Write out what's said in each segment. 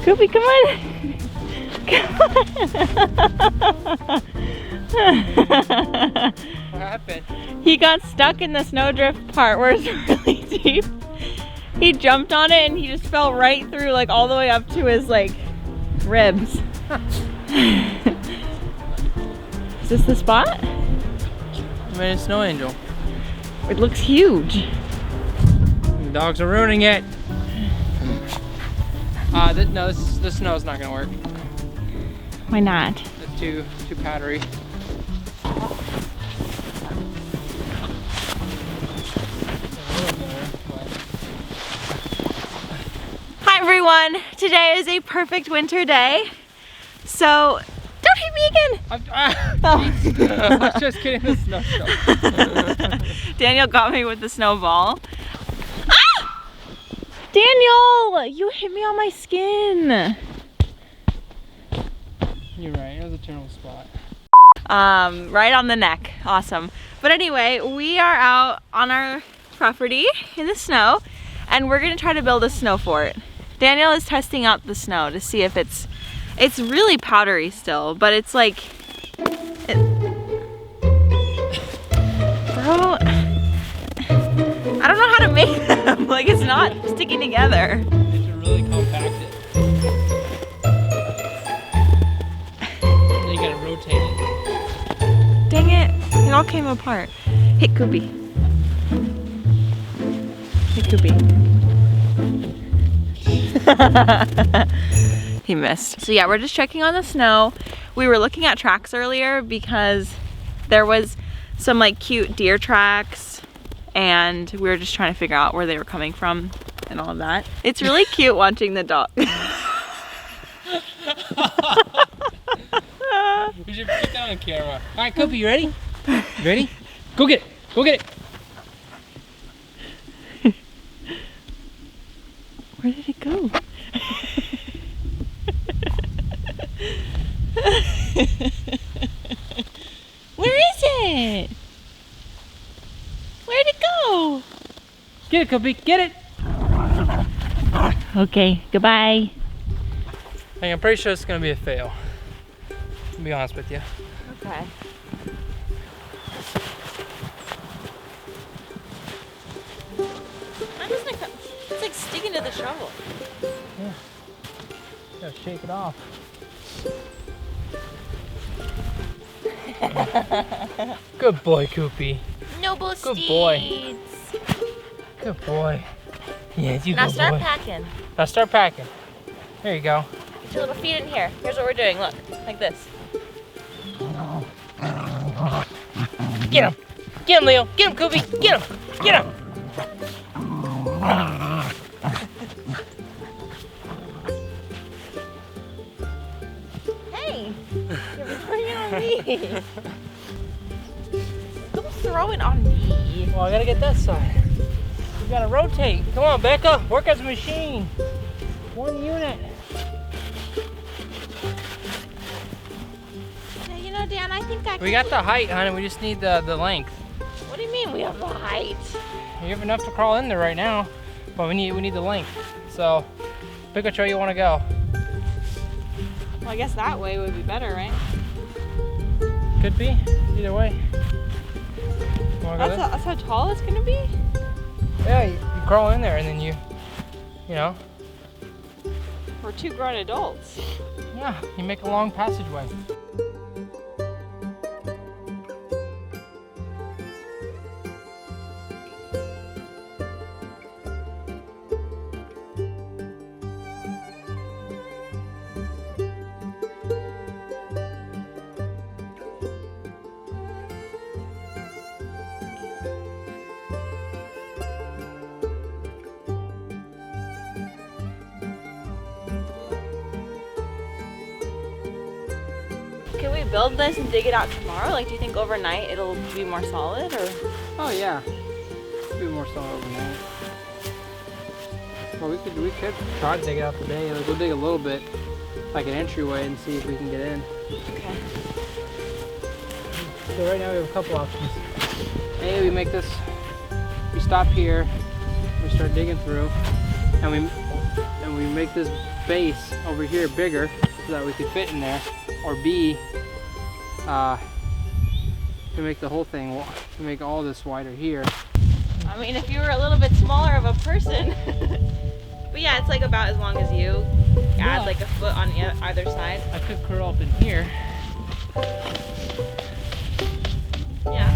Koopy, come on. What happened? He got stuck in the snowdrift part where it's really deep. He jumped on it and he just fell right through, like all the way up to his like ribs. Is this the spot? I made a snow angel. It looks huge. The dogs are ruining it. No, this snow is not gonna work. Why not? It's too powdery. Hi everyone! Today is a perfect winter day. So, don't hit me again! I was just kidding, the snow shovel. Daniel got me with the snowball. Ah! Daniel! You hit me on my skin! You're right, it was a terrible spot. Right on the neck. Awesome. But anyway, we are out on our property in the snow and we're gonna try to build a snow fort. Daniel is testing out the snow to see if it's really powdery still, but it's like, bro, I don't know how to make them. Like, it's not sticking together. You should really compact it. Then you gotta rotate it. Dang it, it all came apart. Hit Koopy. Hit Koopy. He missed. So yeah, we're just checking on the snow. We were looking at tracks earlier because there was some like cute deer tracks and we were just trying to figure out where they were coming from and all of that. It's really cute watching the dog. We should put that on camera. Alright, Koopy, you ready? You ready? Go get it! Go get it! Where did it go? Where is it? Where'd it go? Get it, Koopy, get it! Okay, goodbye. Hey, I'm pretty sure it's gonna be a fail. To be honest with you. Okay. It's like sticking to the shovel. Yeah. Gotta shake it off. Good boy, Koopy. Noble Good steeds. boy. Good boy. Yeah, you Now good start boy. packing. Now start packing. There you go. Get your little feet in here. Here's what we're doing. Look, like this. Get him. Get him, Leo. Get him, Koopy. Get him. Get him. Hey, you're throwing it on me. Don't throw it on me. Well, I gotta get that side. You gotta rotate. Come on, Becca. Work as a machine. One unit. Yeah, you know, Dan, I think I can. We got the height, honey. We just need the length. What do you mean we have the height? You have enough to crawl in there right now, but we need the length. So, pick which way you want to go. Well, I guess that way would be better, right? Could be. Either way. You wanna go That's how tall it's gonna be? Yeah, you crawl in there and then you know. We're two grown adults. Yeah, you make a long passageway. Can we build this and dig it out tomorrow? Like, do you think overnight it'll be more solid, or? Oh yeah, it'll be more solid overnight. Well, we could try to dig it out today. Like, we'll dig a little bit, like an entryway, and see if we can get in. Okay. So right now we have a couple options. A, we make this, we stop here, we start digging through, and we and we make this base over here bigger so that we can fit in there, or B, to make the whole thing, to make all this wider here. I mean, if you were a little bit smaller of a person. But yeah, it's like about as long as you. Add like a foot on either side. I could curl up in here. Yeah.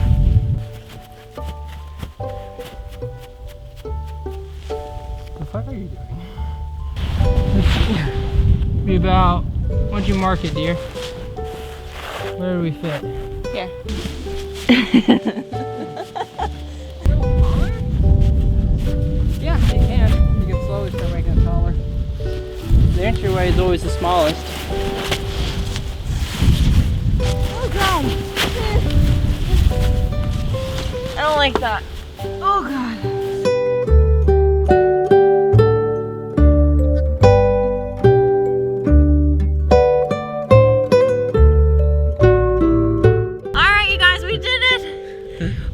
What the fuck are you doing? Let's see. Be about, what'd you mark it, dear? Where do we fit? Here. Yeah, you can. You can slowly start making it taller. The entryway is always the smallest. Oh God. I don't like that. Oh God. Alright, you guys, we did it.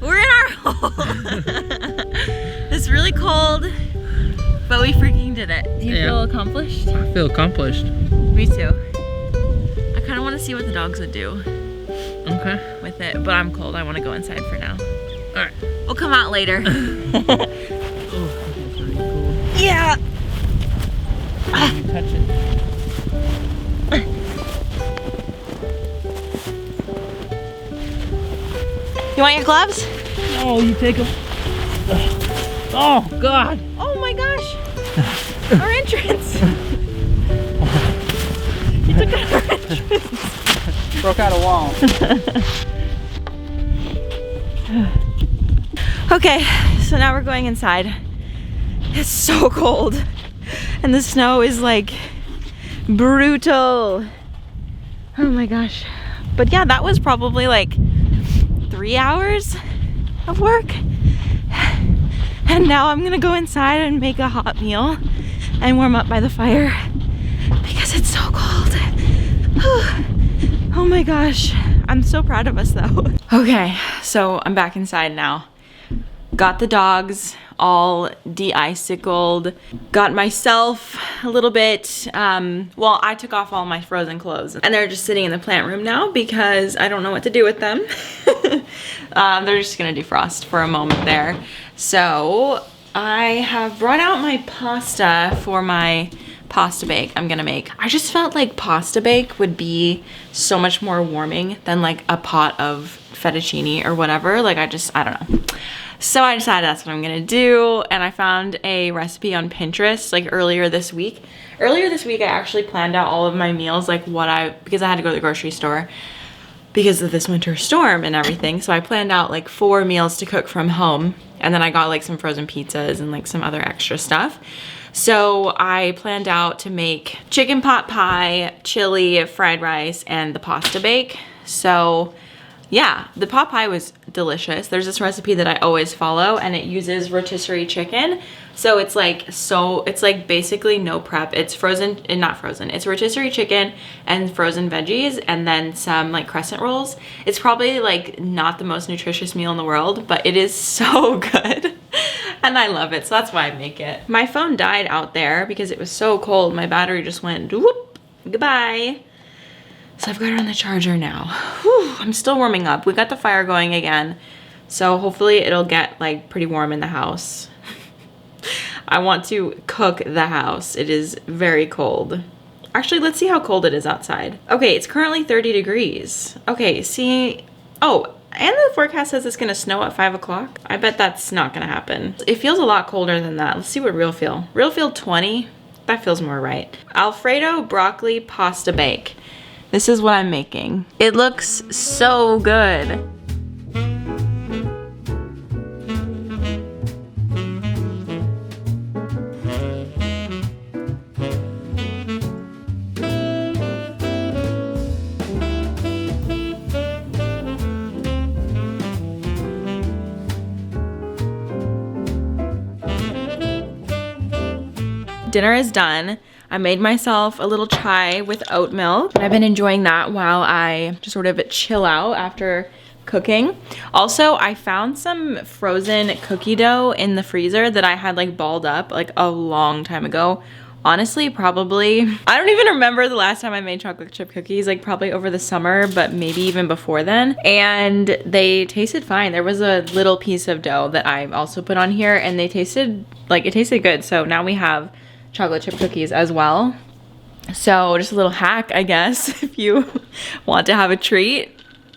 We're in our hole. It's really cold, but we freaking did it. Do you feel accomplished? I feel accomplished. Me too. I kind of want to see what the dogs would do Okay. with it, but I'm cold. I want to go inside for now. Alright. We'll come out later. Oh, that's really cool. Yeah. You touch it. You want your gloves? Oh, you take them. Oh, God. Oh my gosh. Our entrance. You took out our entrance. Broke out a wall. Okay, so now we're going inside. It's so cold. And the snow is like brutal. Oh my gosh. But yeah, that was probably like 3 hours of work. And now I'm gonna go inside and make a hot meal and warm up by the fire because it's so cold. Oh my gosh. I'm so proud of us though. Okay, so I'm back inside now. Got the dogs all de-icicled. Got myself a little bit, well, I took off all my frozen clothes and they're just sitting in the plant room now because I don't know what to do with them. They're just gonna defrost for a moment there. So I have brought out my pasta for my pasta bake I'm gonna make. I just felt like pasta bake would be so much more warming than like a pot of fettuccine or whatever. Like I don't know. So I decided that's what I'm gonna do, and I found a recipe on Pinterest like earlier this week. Earlier this week I actually planned out all of my meals, like because I had to go to the grocery store because of this winter storm and everything. So I planned out like 4 meals to cook from home, and then I got like some frozen pizzas and like some other extra stuff. So I planned out to make chicken pot pie, chili, fried rice, and the pasta bake. So yeah, the pot pie was delicious. There's this recipe that I always follow and it uses rotisserie chicken. So it's like basically no prep. It's frozen, and not frozen. It's rotisserie chicken and frozen veggies and then some like crescent rolls. It's probably like not the most nutritious meal in the world, but it is so good. And I love it, so that's why I make it. My phone died out there because it was so cold. My battery just went whoop, goodbye. So I've got it on the charger now. Whew, I'm still warming up. We got the fire going again. So hopefully it'll get like pretty warm in the house. I want to cook the house. It is very cold. Actually, let's see how cold it is outside. Okay, it's currently 30 degrees. Okay, see, oh, and the forecast says it's gonna snow at 5 o'clock. I bet that's not gonna happen. It feels a lot colder than that. Let's see what real feel. Real feel 20, that feels more right. Alfredo broccoli pasta bake. This is what I'm making. It looks so good. Dinner is done. I made myself a little chai with oat milk. I've been enjoying that while I just sort of chill out after cooking. Also, I found some frozen cookie dough in the freezer that I had like balled up like a long time ago Honestly, probably, I don't even remember the last time I made chocolate chip cookies, like probably over the summer, but maybe even before then. And they tasted fine. There was a little piece of dough that I also put on here and they tasted, like it tasted good. So now we have chocolate chip cookies as well. So just a little hack, I guess, if you want to have a treat,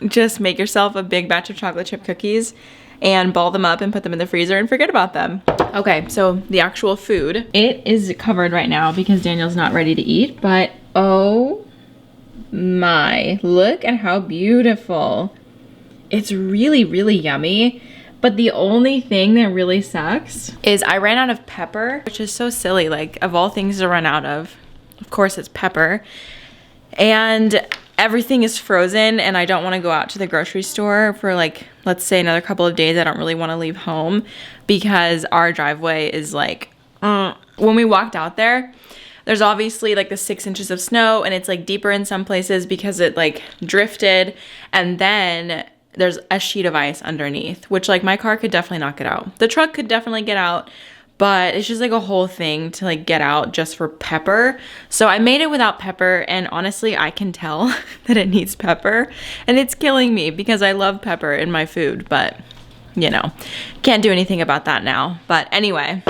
just make yourself a big batch of chocolate chip cookies and ball them up and put them in the freezer and forget about them. Okay, so the actual food, it is covered right now because Daniel's not ready to eat, but oh my, look at how beautiful. It's really, really yummy. But the only thing that really sucks is I ran out of pepper, which is so silly, like of all things to run out of course it's pepper. And everything is frozen and I don't want to go out to the grocery store for like, let's say another couple of days. I don't really want to leave home because our driveway is like, when we walked out there, there's obviously like the 6 inches of snow and it's like deeper in some places because it like drifted. And then there's a sheet of ice underneath, which like my car could definitely not get out. The truck could definitely get out, but it's just like a whole thing to like get out just for pepper. So I made it without pepper and honestly, I can tell that it needs pepper and it's killing me because I love pepper in my food, but you know, can't do anything about that now. But anyway,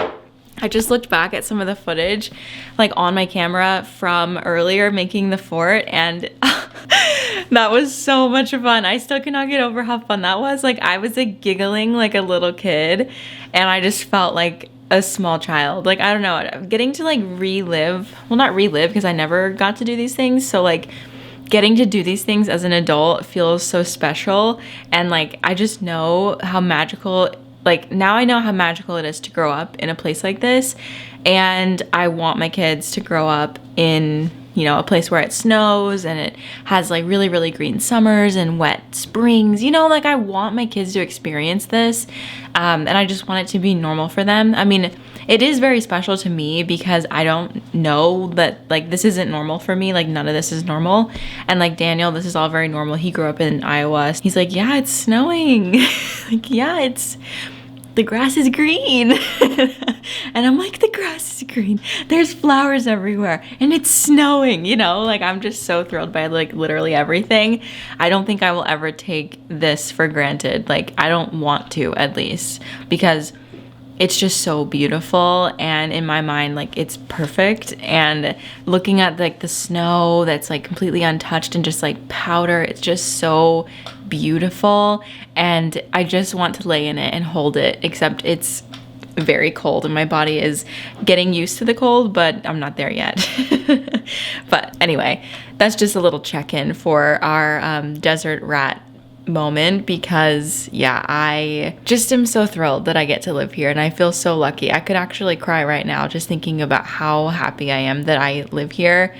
I just looked back at some of the footage like on my camera from earlier making the fort and that was so much fun. I still cannot get over how fun that was. Like I was like giggling like a little kid and I just felt like a small child. Like, I don't know, getting to like relive, well not relive because I never got to do these things. So like getting to do these things as an adult feels so special. And like, I just know how magical, like now I know how magical it is to grow up in a place like this. And I want my kids to grow up in, you know, a place where it snows and it has like really, really green summers and wet springs, you know, like I want my kids to experience this. And I just want it to be normal for them. I mean, it is very special to me because I don't know that like this isn't normal for me. Like none of this is normal. And like Daniel, this is all very normal. He grew up in Iowa. He's like, yeah, it's snowing. Like, yeah, it's, the grass is green. And I'm like, the grass is green. There's flowers everywhere and it's snowing, you know, like I'm just so thrilled by like literally everything. I don't think I will ever take this for granted. Like I don't want to, at least, because it's just so beautiful and in my mind like it's perfect. And looking at like the snow that's like completely untouched and just like powder, it's just so beautiful and I just want to lay in it and hold it, except it's very cold and my body is getting used to the cold, but I'm not there yet. But anyway, that's just a little check-in for our desert rat moment because yeah, I just am so thrilled that I get to live here and I feel so lucky. I could actually cry right now just thinking about how happy I am that I live here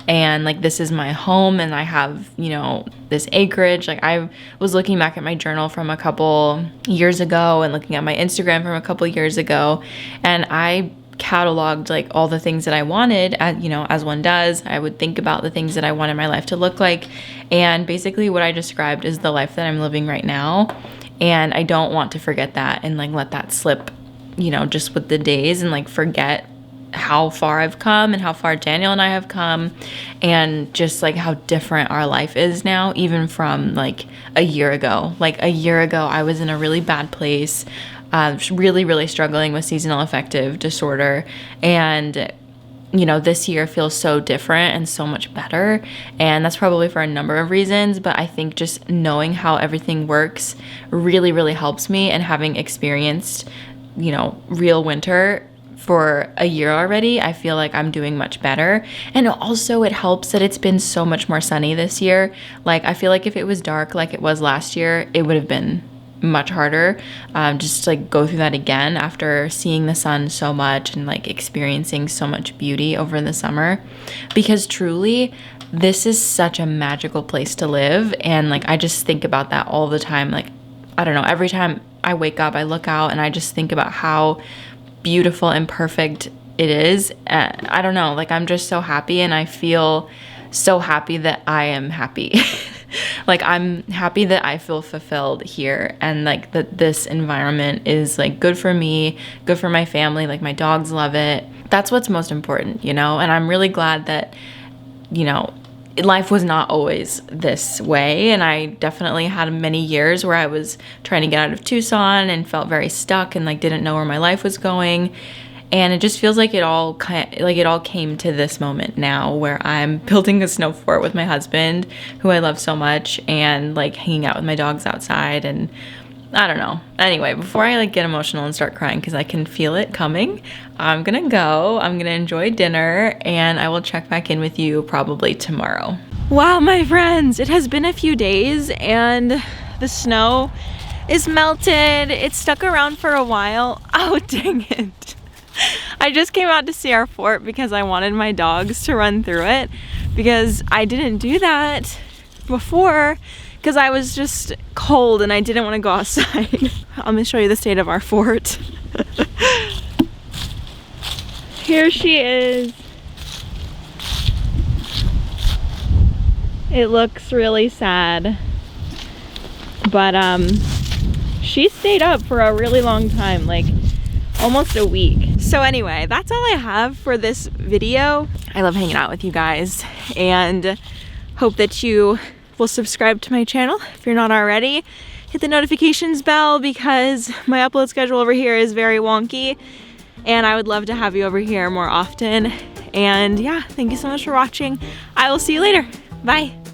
and like this is my home and I have, you know, this acreage. Like I was looking back at my journal from a couple years ago and looking at my Instagram from a couple years ago and I cataloged like all the things that I wanted, you know, as one does. I would think about the things that I wanted my life to look like and basically what I described is the life that I'm living right now and I don't want to forget that and like let that slip, you know, just with the days and like forget how far I've come and how far Daniel and I have come and just like how different our life is now, even from like a year ago. Like a year ago, I was in a really bad place, really, really struggling with seasonal affective disorder. And, you know, this year feels so different and so much better. And that's probably for a number of reasons, but I think just knowing how everything works really, really helps me. And having experienced, you know, real winter for a year already, I feel like I'm doing much better. And also it helps that it's been so much more sunny this year. Like I feel like if it was dark like it was last year, it would have been much harder just to like go through that again after seeing the sun so much and like experiencing so much beauty over the summer. Because truly, this is such a magical place to live. And like I just think about that all the time. Like, I don't know, every time I wake up, I look out and I just think about how beautiful and perfect it is. I don't know, like I'm just so happy and I feel so happy that I am happy. Like I'm happy that I feel fulfilled here and like that this environment is like good for me, good for my family, like my dogs love it. that's what's most important, you know? And I'm really glad that, you know, life was not always this way, and I definitely had many years where I was trying to get out of Tucson and felt very stuck and like didn't know where my life was going. And it just feels like it all came to this moment now where I'm building a snow fort with my husband, who I love so much, and like hanging out with my dogs outside. And I don't know. Anyway, before I like get emotional and start crying, because I can feel it coming, I'm gonna go. I'm gonna enjoy dinner, and I will check back in with you probably tomorrow. Wow, my friends, it has been a few days and the snow is melted. It's stuck around for a while. Oh, dang it. I just came out to see our fort because I wanted my dogs to run through it, because I didn't do that before because I was just cold and I didn't want to go outside. I'm gonna show you the state of our fort. Here she is. It looks really sad, but she stayed up for a really long time, like almost a week. So anyway, that's all I have for this video. I love hanging out with you guys and hope that you will subscribe to my channel if you're not already. Hit the notifications bell because my upload schedule over here is very wonky, and I would love to have you over here more often. And yeah, thank you so much for watching. I will see you later. Bye.